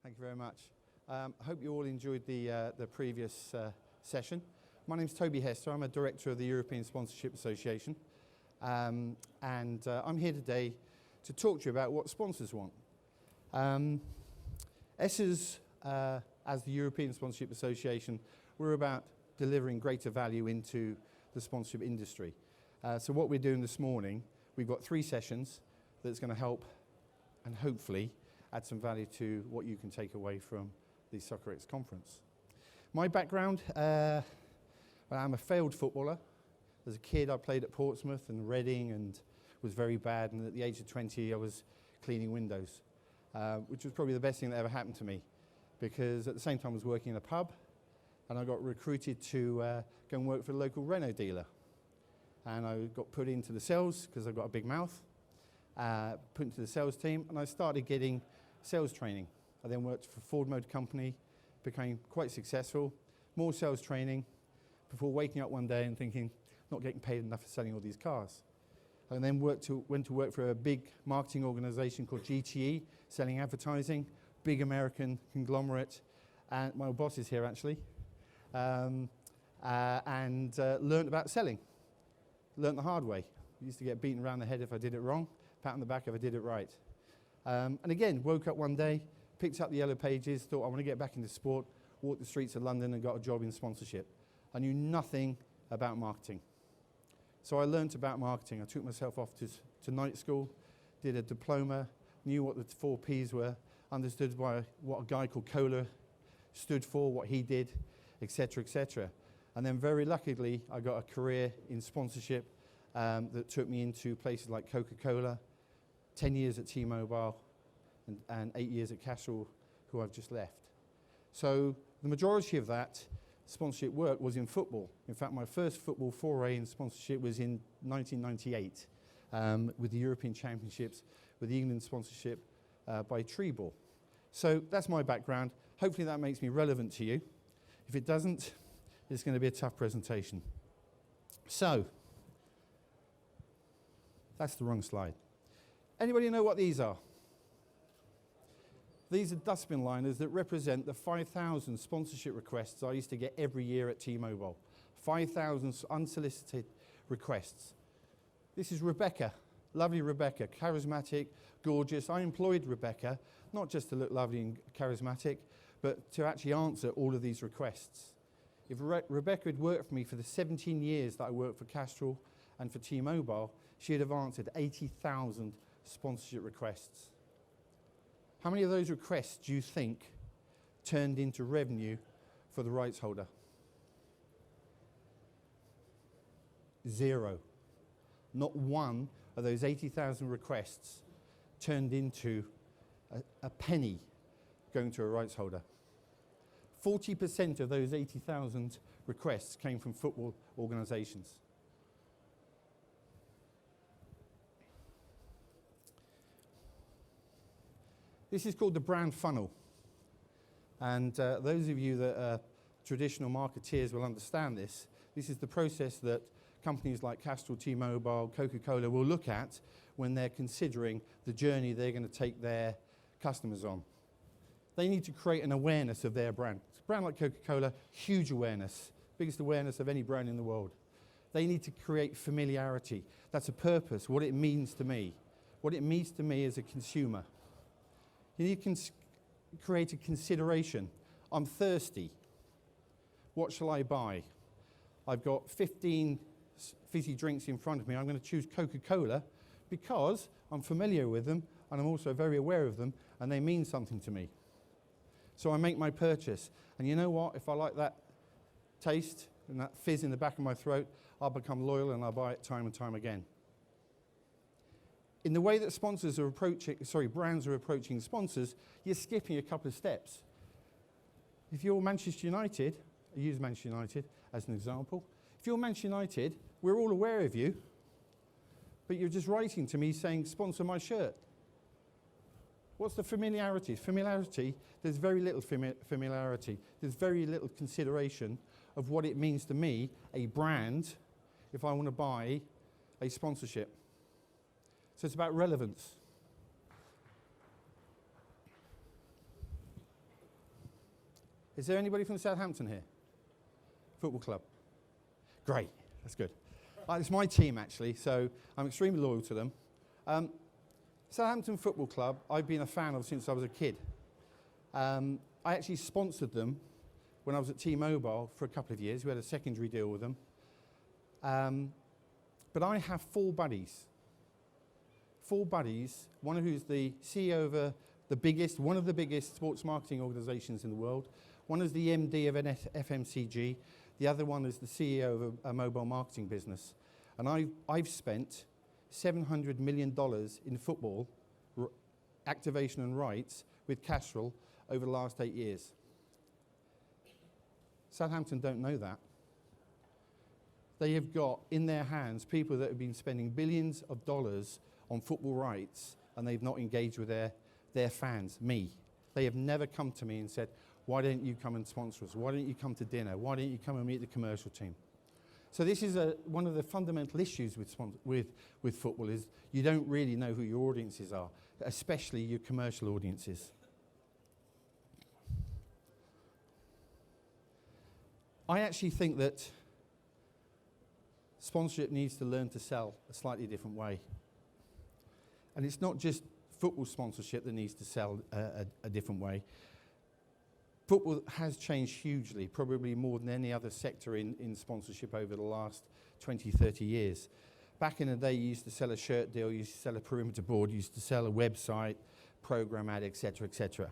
Thank you very much. I hope you all enjoyed the previous session. My name is Toby Hester. I'm a director of the European Sponsorship Association. And I'm here today to talk to you about what sponsors want. ESSA's, as the European Sponsorship Association, we're about delivering greater value into the sponsorship industry. So what we're doing this morning, we've got 3 sessions that's going to help and hopefully add some value to what you can take away from the Soccerex conference. My background, well, I'm a failed footballer. As a kid I played at Portsmouth and Reading and was very bad, and at the age of 20 I was cleaning windows, which was probably the best thing that ever happened to me, because at the same time I was working in a pub and I got recruited to go and work for the local Renault dealer. And I got put into the sales because I've got a big mouth, put into the sales team, and I started getting sales training. I then worked for Ford Motor Company, became quite successful, more sales training, before waking up one day and thinking, not getting paid enough for selling all these cars. And then went to work for a big marketing organisation called GTE, selling advertising, big American conglomerate, and my boss is here actually, and learned about selling. Learned the hard way. Used to get beaten around the head if I did it wrong, pat on the back if I did it right. And again, woke up one day, picked up the yellow pages, thought I want to get back into sport, walked the streets of London and got a job in sponsorship. I knew nothing about marketing. So I learnt about marketing. I took myself off to night school, did a diploma, knew what the 4 Ps were, understood what a guy called Kohler stood for, what he did, etc., etc. And then very luckily, I got a career in sponsorship that took me into places like Coca-Cola, 10 years at T-Mobile, and 8 years at Castrol, who I've just left. So the majority of that sponsorship work was in football. In fact, my first football foray in sponsorship was in 1998 with the European Championships, with the England sponsorship by Treeball. So that's my background. Hopefully that makes me relevant to you. If it doesn't, it's going to be a tough presentation. So, that's the wrong slide. Anybody know what these are? These are dustbin liners that represent the 5,000 sponsorship requests I used to get every year at T-Mobile. 5,000 unsolicited requests. This is Rebecca, lovely Rebecca, charismatic, gorgeous. I employed Rebecca, not just to look lovely and charismatic, but to actually answer all of these requests. If Rebecca had worked for me for the 17 years that I worked for Castrol and for T-Mobile, she'd have answered 80,000 sponsorship requests. How many of those requests do you think turned into revenue for the rights holder? 0. Not one of those 80,000 requests turned into a penny going to a rights holder. 40% of those 80,000 requests came from football organisations. This is called the brand funnel. And those of you that are traditional marketeers will understand this. This is the process that companies like Castrol, T-Mobile, Coca-Cola will look at when they're considering the journey they're going to take their customers on. They need to create an awareness of their brand. A brand like Coca-Cola, huge awareness, biggest awareness of any brand in the world. They need to create familiarity. That's a purpose, what it means to me. What it means to me as a consumer. You need to create a consideration. I'm thirsty. What shall I buy? I've got 15 fizzy drinks in front of me. I'm going to choose Coca-Cola because I'm familiar with them and I'm also very aware of them and they mean something to me. So I make my purchase. And you know what? If I like that taste and that fizz in the back of my throat, I'll become loyal and I'll buy it time and time again. In the way that brands are approaching sponsors, you're skipping a couple of steps. If you're Manchester United, I use Manchester United as an example. If you're Manchester United, we're all aware of you, but you're just writing to me saying, sponsor my shirt. What's the familiarity? Familiarity, there's very little familiarity. There's very little consideration of what it means to me, a brand, if I want to buy a sponsorship. So it's about relevance. Is there anybody from Southampton here? Football club. Great, that's good. It's my team actually, so I'm extremely loyal to them. Southampton Football Club, I've been a fan of since I was a kid. I actually sponsored them when I was at T-Mobile for a couple of years. We had a secondary deal with them. But I have four buddies, one who's the CEO of one of the biggest sports marketing organizations in the world. One is the MD of an FMCG. The other one is the CEO of a mobile marketing business. And I've spent $700 million in football activation and rights with Castrol over the last 8 years. Southampton don't know that. They have got in their hands people that have been spending billions of dollars on football rights, and they've not engaged with their fans, me. They have never come to me and said, why don't you come and sponsor us? Why don't you come to dinner? Why don't you come and meet the commercial team? So this is one of the fundamental issues with football is you don't really know who your audiences are, especially your commercial audiences. I actually think that sponsorship needs to learn to sell a slightly different way. And it's not just football sponsorship that needs to sell a different way. Football has changed hugely, probably more than any other sector in sponsorship over the last 20, 30 years. Back in the day, you used to sell a shirt deal, you used to sell a perimeter board, you used to sell a website, program ad, etc., etc.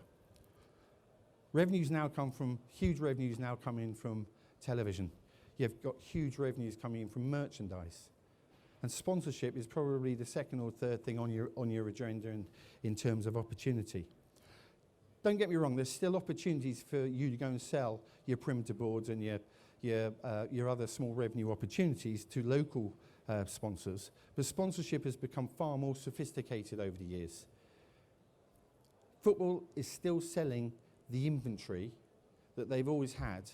Huge revenues now come in from television. You've got huge revenues coming in from merchandise. And sponsorship is probably the second or third thing on your agenda in terms of opportunity. Don't get me wrong, there's still opportunities for you to go and sell your perimeter boards and your other small revenue opportunities to local sponsors, but sponsorship has become far more sophisticated over the years. Football is still selling the inventory that they've always had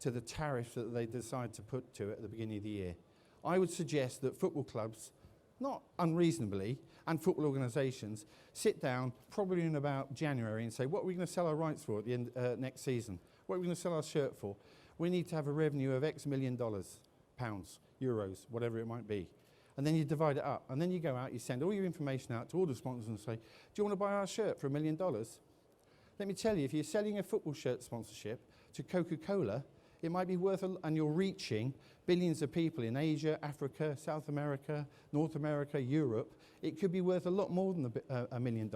to the tariff that they decide to put to it at the beginning of the year. I would suggest that football clubs, not unreasonably, and football organisations sit down probably in about January and say, what are we going to sell our rights for at the end next season? What are we going to sell our shirt for? We need to have a revenue of X million dollars, pounds, euros, whatever it might be. And then you divide it up. And then you go out, you send all your information out to all the sponsors and say, do you want to buy our shirt for $1 million? Let me tell you, if you're selling a football shirt sponsorship to Coca-Cola, it might be worth, and you're reaching billions of people in Asia, Africa, South America, North America, Europe, it could be worth a lot more than $1 million.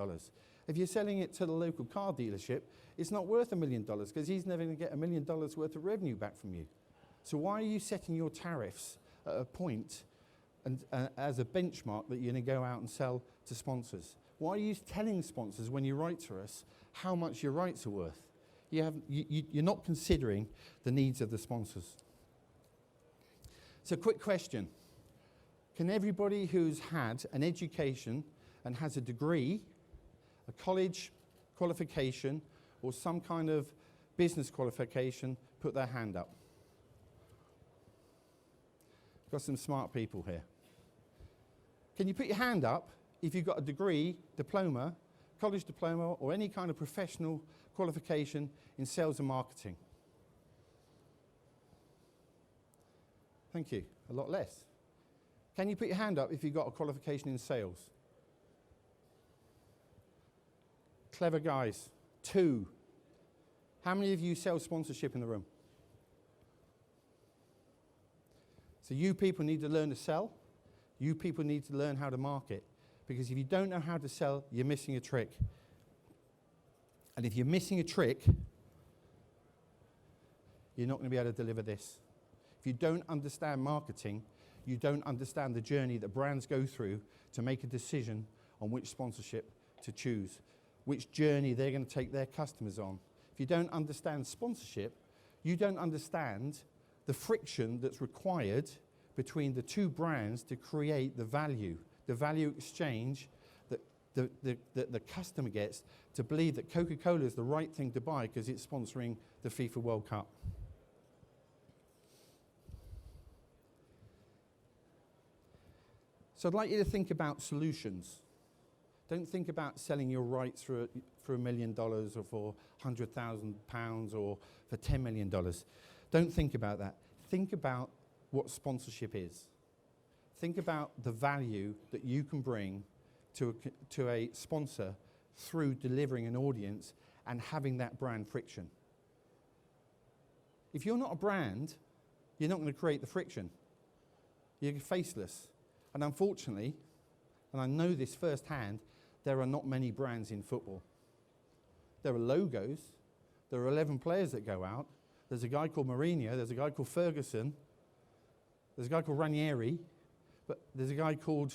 If you're selling it to the local car dealership, it's not worth $1 million because he's never going to get $1 million worth of revenue back from you. So why are you setting your tariffs at a point and as a benchmark that you're going to go out and sell to sponsors? Why are you telling sponsors when you write to us how much your rights are worth? You're not considering the needs of the sponsors. So quick question. Can everybody who's had an education and has a degree, a college qualification, or some kind of business qualification put their hand up? Got some smart people here. Can you put your hand up if you've got a degree, diploma, college diploma, or any kind of professional qualification in sales and marketing? Thank you. A lot less. Can you put your hand up if you've got a qualification in sales? Clever guys. 2. How many of you sell sponsorship in the room? So you people need to learn to sell. You people need to learn how to market. Because if you don't know how to sell, you're missing a trick. And if you're missing a trick, you're not going to be able to deliver this. If you don't understand marketing, you don't understand the journey that brands go through to make a decision on which sponsorship to choose, which journey they're going to take their customers on. If you don't understand sponsorship, you don't understand the friction that's required between the two brands to create the value exchange that the customer gets to believe that Coca-Cola is the right thing to buy because it's sponsoring the FIFA World Cup. So I'd like you to think about solutions. Don't think about selling your rights for $1 million or for £100,000 or for $10 million. Don't think about that. Think about what sponsorship is. Think about the value that you can bring to a sponsor through delivering an audience and having that brand friction. If you're not a brand, you're not going to create the friction. You're faceless. And unfortunately, and I know this firsthand, there are not many brands in football. There are logos. There are 11 players that go out. There's a guy called Mourinho. There's a guy called Ferguson. There's a guy called Ranieri. But there's a guy called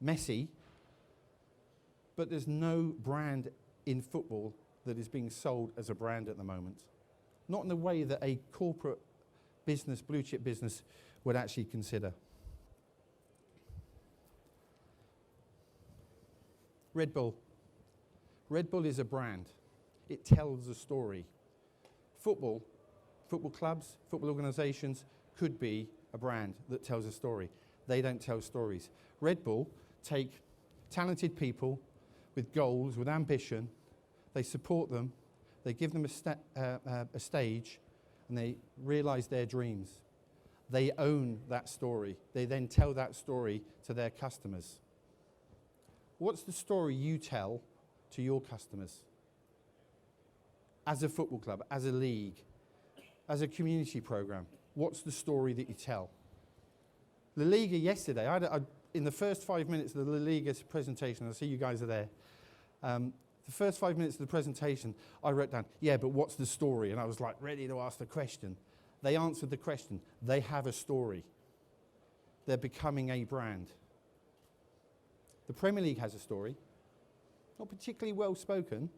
Messi. But there's no brand in football that is being sold as a brand at the moment. Not in the way that a corporate business, blue chip business, would actually consider. Red Bull. Red Bull is a brand. It tells a story. Football clubs, football organisations could be a brand that tells a story. They don't tell stories. Red Bull take talented people with goals, with ambition. They support them. They give them a stage, and they realise their dreams. They own that story. They then tell that story to their customers. What's the story you tell to your customers? As a football club, as a league, as a community programme, what's the story that you tell? La Liga yesterday, in the first 5 minutes of the La Liga presentation, I see you guys are there, the first 5 minutes of the presentation, I wrote down, yeah, but what's the story? And I was like ready to ask the question. They answered the question. They have a story. They're becoming a brand. The Premier League has a story. Not particularly well spoken,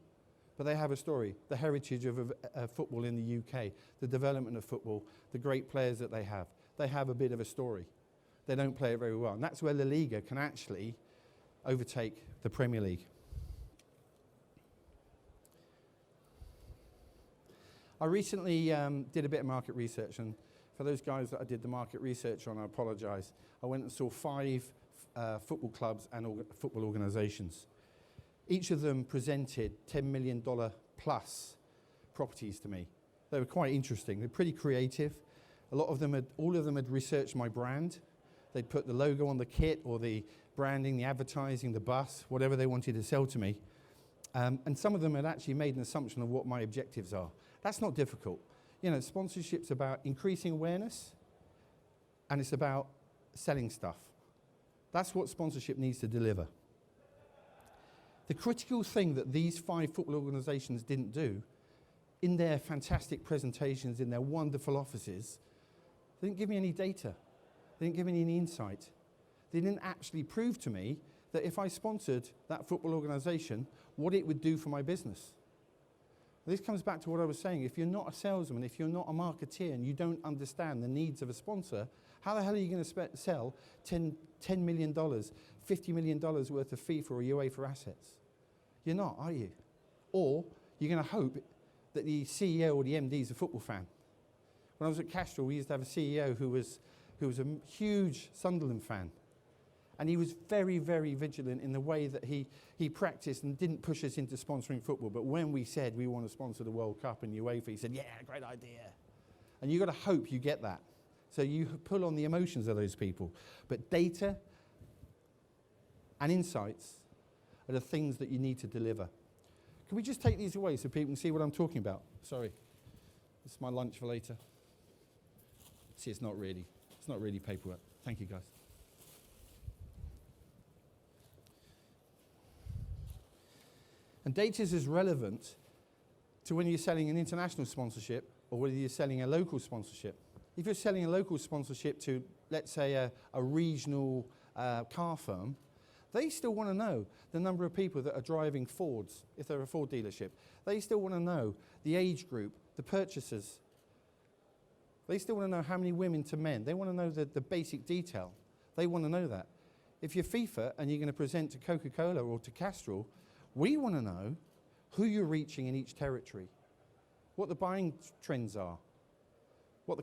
but they have a story. The heritage of football in the UK, the development of football, the great players that they have. They have a bit of a story. They don't play it very well. And that's where La Liga can actually overtake the Premier League. I recently did a bit of market research, and for those guys that I did the market research on, I apologise. I went and saw 5 football clubs and football organisations. Each of them presented $10 million plus properties to me. They were quite interesting. They're pretty creative. All of them had researched my brand. They'd put the logo on the kit or the branding, the advertising, the bus, whatever they wanted to sell to me. And some of them had actually made an assumption of what my objectives are. That's not difficult. You know, sponsorship's about increasing awareness, and it's about selling stuff. That's what sponsorship needs to deliver. The critical thing that these 5 football organisations didn't do, in their fantastic presentations, in their wonderful offices, they didn't give me any data. They didn't give me any insight. They didn't actually prove to me that if I sponsored that football organisation, what it would do for my business. This comes back to what I was saying. If you're not a salesman, if you're not a marketeer, and you don't understand the needs of a sponsor, how the hell are you going to sell $10 million, $50 million worth of FIFA or UEFA assets? You're not, are you? Or you're going to hope that the CEO or the MD is a football fan. When I was at Castrol, we used to have a CEO who was a huge Sunderland fan. And he was very, very vigilant in the way that he practiced and didn't push us into sponsoring football. But when we said we want to sponsor the World Cup in UEFA, he said, yeah, great idea. And you've got to hope you get that. So you pull on the emotions of those people. But data and insights are the things that you need to deliver. Can we just take these away so people can see what I'm talking about? Sorry. This is my lunch for later. See, it's not really paperwork. Thank you, guys. And data is as relevant to when you're selling an international sponsorship or whether you're selling a local sponsorship. If you're selling a local sponsorship to, let's say, a regional car firm, they still want to know the number of people that are driving Fords, if they're a Ford dealership. They still want to know the age group, the purchasers. They still want to know how many women to men. They want to know the basic detail. They want to know that. If you're FIFA and you're going to present to Coca-Cola or to Castrol, we want to know who you're reaching in each territory, what the buying trends are.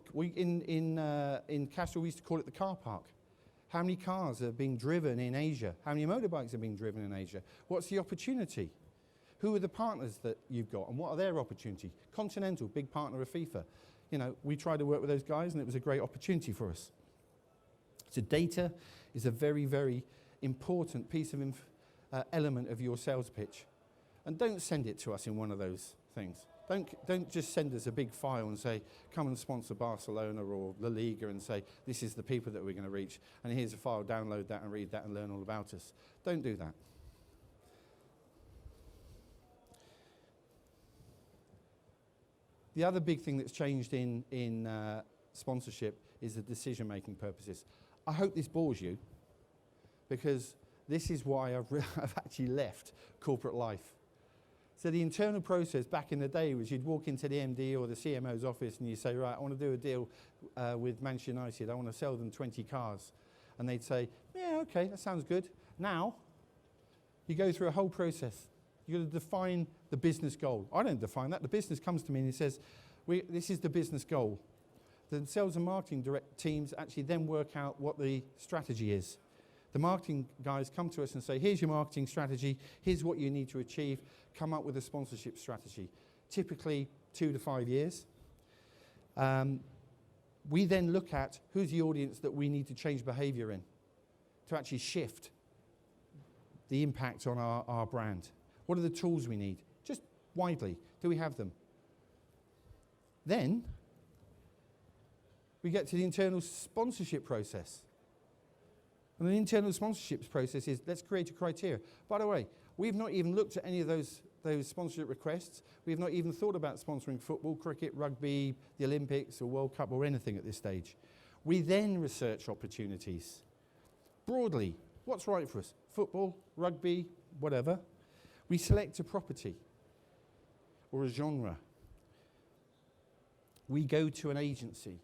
In Castrol, we used to call it the car park. How many cars are being driven in Asia? How many motorbikes are being driven in Asia? What's the opportunity? Who are the partners that you've got, and what are their opportunity? Continental, big partner of FIFA. You know, we tried to work with those guys, and it was a great opportunity for us. So data is a very, very important piece of element of your sales pitch. And don't send it to us in one of those things. Don't just send us a big file and say, come and sponsor Barcelona or La Liga and say, this is the people that we're going to reach, and here's a file, download that and read that and learn all about us. Don't do that. The other big thing that's changed in sponsorship is the decision-making purposes. I hope this bores you, because this is why I've actually left corporate life. So the internal process back in the day was you'd walk into the MD or the CMO's office and you say, right, I want to do a deal with Manchester United. I want to sell them 20 cars. And they'd say, yeah, okay, that sounds good. Now, you go through a whole process. You've got to define the business goal. I don't define that. The business comes to me and it says, this is the business goal. The sales and marketing direct teams actually then work out what the strategy is. The marketing guys come to us and say, here's your marketing strategy, here's what you need to achieve, come up with a sponsorship strategy, typically 2 to 5 years. We then look at who's the audience that we need to change behavior in to actually shift the impact on our brand. What are the tools we need? Just widely, do we have them? Then we get to the internal sponsorship process. And the internal sponsorships process is, let's create a criteria. By the way, we've not even looked at any of those sponsorship requests. We've not even thought about sponsoring football, cricket, rugby, the Olympics, or World Cup, or anything at this stage. We then research opportunities. Broadly, what's right for us? Football, rugby, whatever. We select a property or a genre. We go to an agency.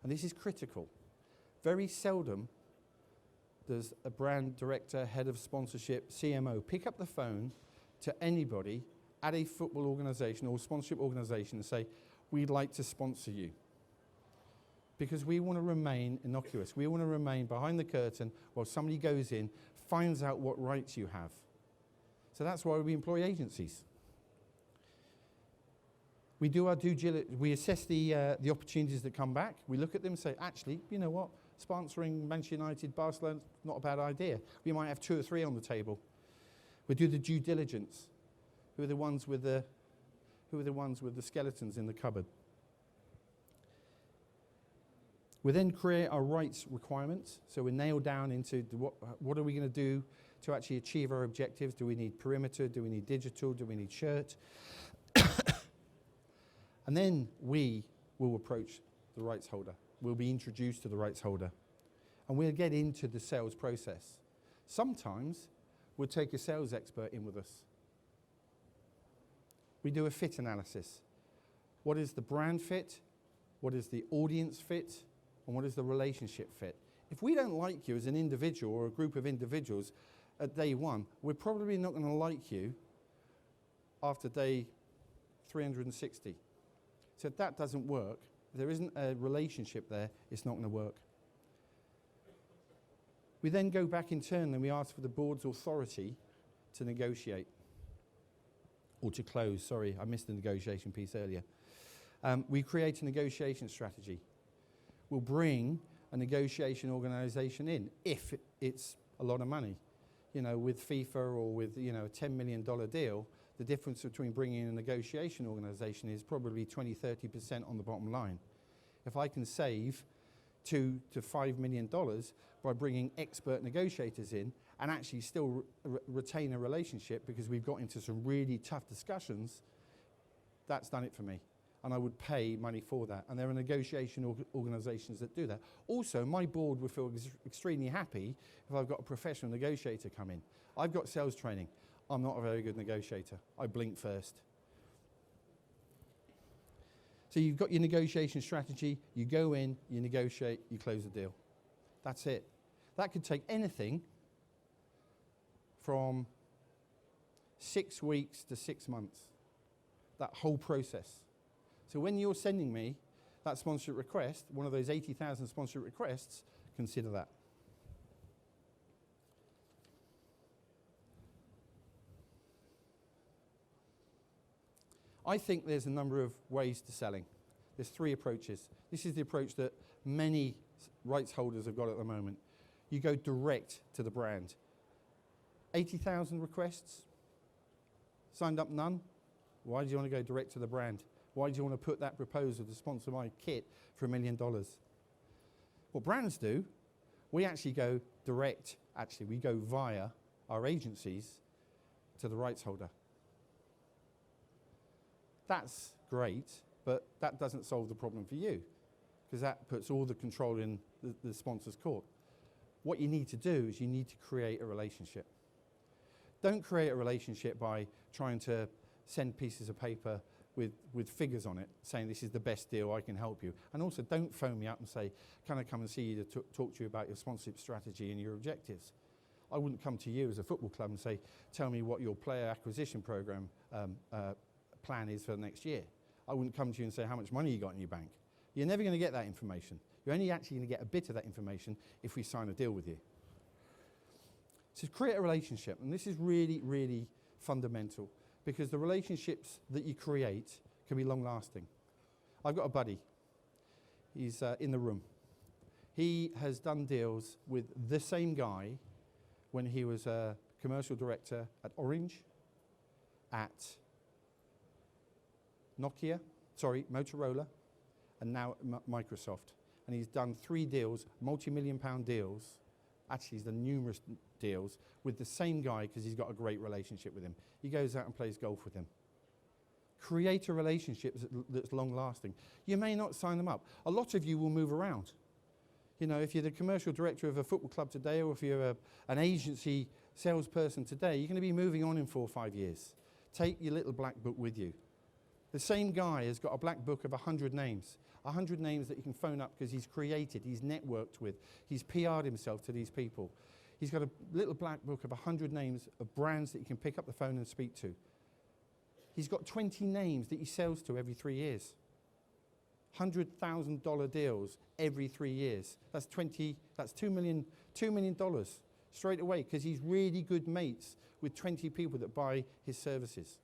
And this is critical. Very seldom does a brand director, head of sponsorship, CMO pick up the phone to anybody at a football organisation or sponsorship organisation and say, we'd like to sponsor you. Because we want to remain innocuous. We want to remain behind the curtain while somebody goes in, finds out what rights you have. So that's why we employ agencies. We do our due diligence. We assess the opportunities that come back. We look at them and say, actually, you know what? Sponsoring Manchester United, Barcelona, not a bad idea. We might have 2 or 3 on the table. We do the due diligence. Who are the ones with the skeletons in the cupboard? We then create our rights requirements. So we nail down into what are we going to do to actually achieve our objectives? Do we need perimeter? Do we need digital? Do we need shirt? And then we will approach the rights holder. We'll be introduced to the rights holder. And we'll get into the sales process. Sometimes we'll take a sales expert in with us. We do a fit analysis. What is the brand fit? What is the audience fit? And what is the relationship fit? If we don't like you as an individual or a group of individuals at day 1, we're probably not going to like you after day 360. So if that doesn't work, if there isn't a relationship there, it's not going to work. We then go back in turn and we ask for the board's authority to negotiate. Or to close, sorry, I missed the negotiation piece earlier. We create a negotiation strategy. We'll bring a negotiation organisation in if it's a lot of money. You know, with FIFA or with, you know, a $10 million deal, the difference between bringing in a negotiation organisation is probably 20-30% on the bottom line. If I can save $2 to $5 million by bringing expert negotiators in and actually still retain a relationship because we've got into some really tough discussions, that's done it for me. And I would pay money for that. And there are negotiation organisations that do that. Also, my board would feel extremely happy if I've got a professional negotiator come in. I've got sales training. I'm not a very good negotiator. I blink first. So you've got your negotiation strategy, you go in, you negotiate, you close the deal. That's it. That could take anything from 6 weeks to 6 months, that whole process. So when you're sending me that sponsorship request, one of those 80,000 sponsorship requests consider that. I think there's a number of ways to selling. There's 3 approaches. This is the approach that many rights holders have got at the moment. You go direct to the brand. 80,000 requests, signed up none. Why do you want to go direct to the brand? Why do you want to put that proposal to sponsor my kit for $1 million? What brands do, we actually go direct. Actually, we go via our agencies to the rights holder. That's great, but that doesn't solve the problem for you, because that puts all the control in the sponsor's court. What you need to do is you need to create a relationship. Don't create a relationship by trying to send pieces of paper with figures on it, saying this is the best deal, I can help you. And also don't phone me up and say, can I come and see you to talk to you about your sponsorship strategy and your objectives? I wouldn't come to you as a football club and say, tell me what your player acquisition program plan is for next year. I wouldn't come to you and say how much money you got in your bank. You're never going to get that information. You're only actually going to get a bit of that information if we sign a deal with you. So create a relationship, and this is really, really fundamental, because the relationships that you create can be long-lasting. I've got a buddy. He's in the room. He has done deals with the same guy when he was a commercial director at Orange, at Motorola, and now Microsoft. And he's done 3 deals, multi-million-pound deals. Actually, he's done numerous deals with the same guy because he's got a great relationship with him. He goes out and plays golf with him. Create a relationship that's long-lasting. You may not sign them up. A lot of you will move around. You know, if you're the commercial director of a football club today, or if you're an agency salesperson today, you're going to be moving on in 4 or 5 years. Take your little black book with you. The same guy has got a black book of 100 names. 100 names that he can phone up because he's created, he's networked with, he's PR'd himself to these people. He's got a little black book of 100 names of brands that he can pick up the phone and speak to. He's got 20 names that he sells to every 3 years. $100,000 deals every 3 years. That's $2 million straight away, because he's really good mates with 20 people that buy his services.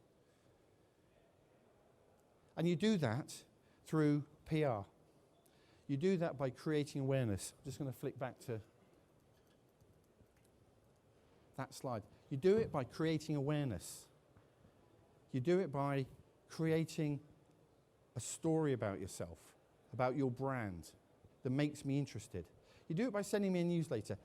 And you do that through PR. You do that by creating awareness. I'm just going to flick back to that slide. You do it by creating awareness. You do it by creating a story about yourself, about your brand that makes me interested. You do it by sending me a newsletter.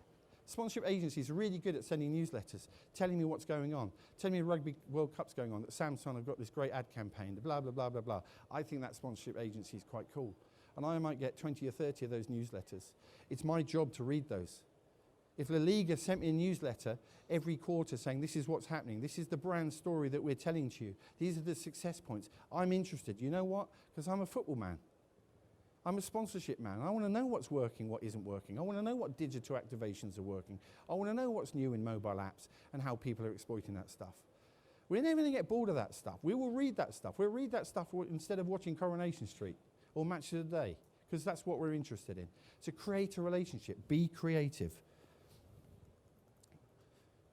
Sponsorship agencies are really good at sending newsletters, telling me what's going on, telling me Rugby World Cup's going on, that Samsung have got this great ad campaign, blah, blah, blah, blah, blah. I think that sponsorship agency is quite cool. And I might get 20 or 30 of those newsletters. It's my job to read those. If La Liga sent me a newsletter every quarter saying this is what's happening, this is the brand story that we're telling to you, these are the success points, I'm interested. You know what? Because I'm a football man. I'm a sponsorship man. I want to know what's working, what isn't working. I want to know what digital activations are working. I want to know what's new in mobile apps and how people are exploiting that stuff. We're never going to get bored of that stuff. We will read that stuff. We'll read that stuff instead of watching Coronation Street or Match of the Day, because that's what we're interested in. So create a relationship. Be creative.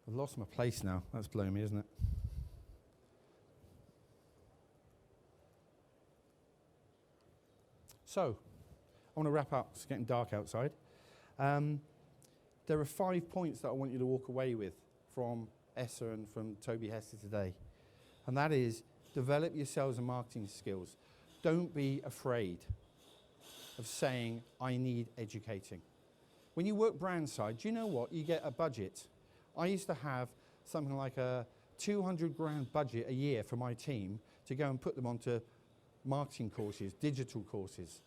I've lost my place now. That's blowing me, isn't it? So, I want to wrap up. It's getting dark outside. There are 5 points that I want you to walk away with from Essa and from Toby Hester today. And that is, develop your sales and marketing skills. Don't be afraid of saying, I need educating. When you work brand side, do you know what? You get a budget. I used to have something like a 200 grand budget a year for my team to go and put them onto marketing courses, digital courses.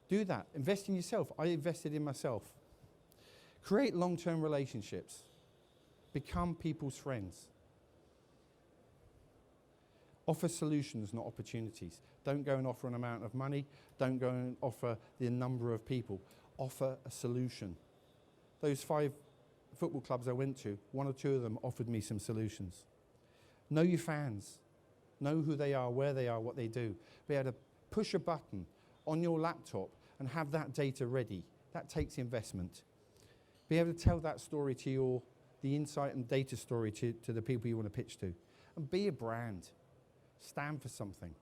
Do that. Invest in yourself. I invested in myself. Create long-term relationships. Become people's friends. Offer solutions, not opportunities. Don't go and offer an amount of money. Don't go and offer the number of people. Offer a solution. Those 5 football clubs I went to, 1 or 2 of them offered me some solutions. Know your fans. Know who they are, where they are, what they do. Be able to push a button on your laptop and have that data ready. That takes investment. Be able to tell that story to the insight and data story to the people you want to pitch to. And be a brand. Stand for something.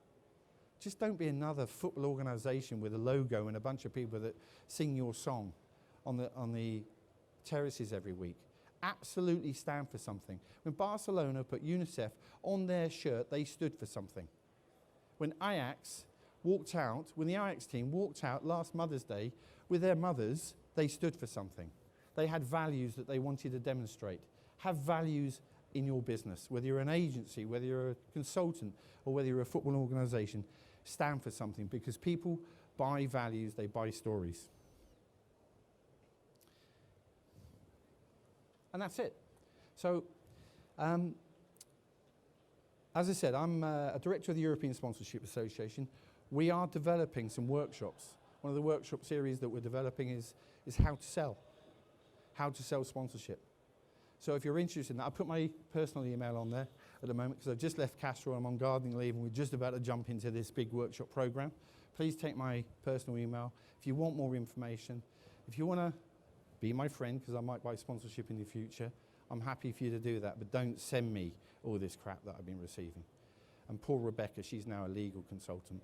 Just don't be another football organisation with a logo and a bunch of people that sing your song on the terraces every week. Absolutely stand for something. When Barcelona put UNICEF on their shirt, they stood for something. When the Ajax team walked out last Mother's Day with their mothers, they stood for something. They had values that they wanted to demonstrate. Have values in your business, whether you're an agency, whether you're a consultant, or whether you're a football organisation. Stand for something, because people buy values, they buy stories. And that's it. So, as I said, I'm a director of the European Sponsorship Association. We are developing some workshops. One of the workshop series that we're developing is how to sell sponsorship. So if you're interested in that, I put my personal email on there at the moment because I've just left Castro, I'm on gardening leave, and we're just about to jump into this big workshop program. Please take my personal email. If you want more information, if you want to be my friend, because I might buy sponsorship in the future, I'm happy for you to do that, but don't send me all this crap that I've been receiving. And poor Rebecca, she's now a legal consultant.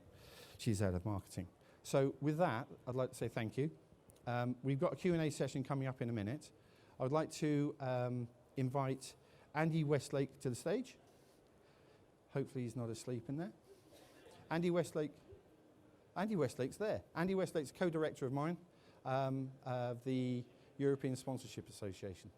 She's out of marketing. So with that, I'd like to say thank you. We've got a Q&A session coming up in a minute. I would like to invite Andy Westlake to the stage. Hopefully he's not asleep in there. Andy Westlake's there. Andy Westlake's co-director of mine, of the European Sponsorship Association.